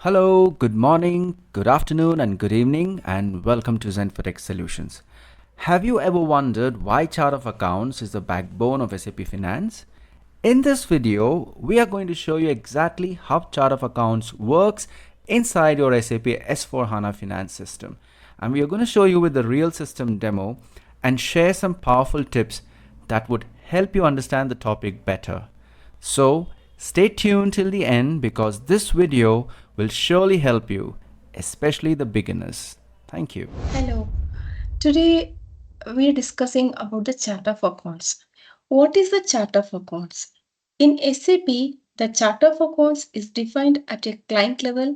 Hello, good morning, good afternoon, and good evening, and welcome to Zenfotec Solutions. Have you ever wondered why chart of accounts is the backbone of SAP Finance? In this video, we are going to show you exactly how chart of accounts works inside your SAP S4HANA finance system. And we are going to show you with the real system demo and share some powerful tips that would help you understand the topic better. So stay tuned till the end because this video will surely help you, especially the beginners. Thank you. Hello. Today we are discussing about the chart of accounts. What is the chart of accounts? In SAP, the chart of accounts is defined at a client level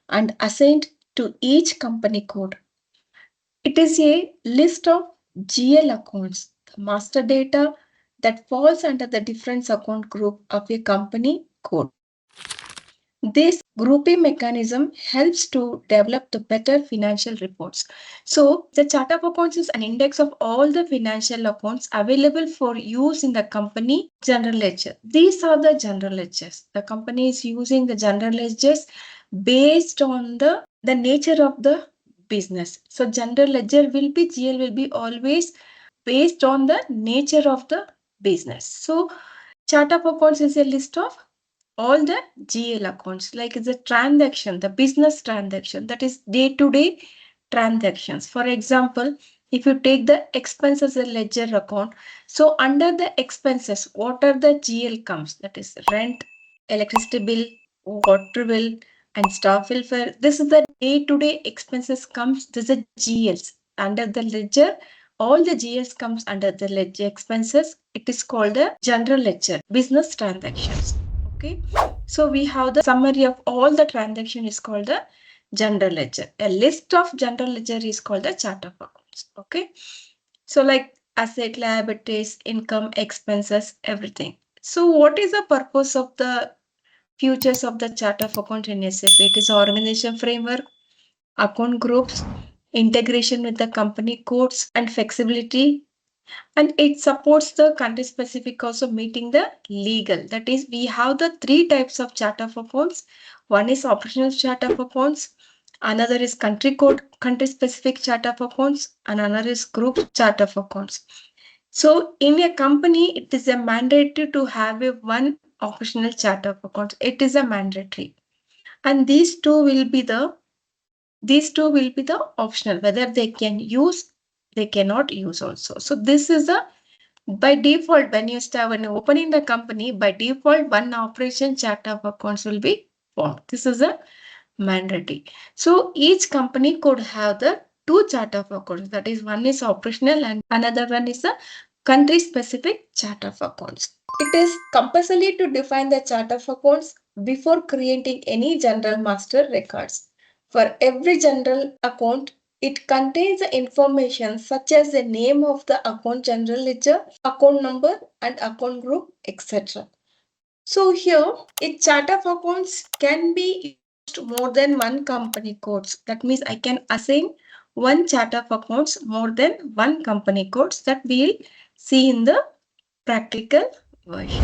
and assigned to each company code. It is a list of GL accounts, the master data that falls under the different account group of a company code. This grouping mechanism helps to develop the better financial reports. So the chart of accounts is an index of all the financial accounts available for use in the company general ledger. These are the general ledgers. The company is using the general ledgers based on the nature of the business. So general ledger will be GL will be always based on the nature of the business. So chart of accounts is a list of all the GL accounts, like it's a transaction, the business transaction, that is day-to-day transactions. For example, if you take the expenses ledger account, so under the expenses, what are the GL comes? That is rent, electricity bill, water bill, and staff welfare. This is the day-to-day expenses comes. This is GLs under the ledger. All the GLs comes under the ledger expenses. It is called the general ledger, business transactions. Okay, so we have the summary of all the transaction is called the general ledger. A list of general ledger is called the chart of accounts. Okay, so like asset, liabilities, income, expenses, everything. So what is the purpose of the features of the chart of account in SAP? It is organization framework, account groups, integration with the company codes, and flexibility, and it supports the country specific also meeting the legal. That is, we have the three types of chart of accounts. One is operational chart of accounts, another is country code country specific chart of accounts, and another is group chart of accounts. So in a company it is a mandatory to have a one operational chart of accounts. It is a mandatory, and these two will be the optional, whether they can use, they cannot use also. So this is a by default, when you start when opening the company, by default, one operation chart of accounts will be formed. This is a mandatory. So each company could have the two chart of accounts. That is, one is operational and another one is a country specific chart of accounts. It is compulsory to define the chart of accounts before creating any general master records. For every general account, it contains the information such as the name of the account general ledger, account number, and account group, etc. So here, a chart of accounts can be used more than one company codes. That means I can assign one chart of accounts more than one company codes that we'll see in the practical version.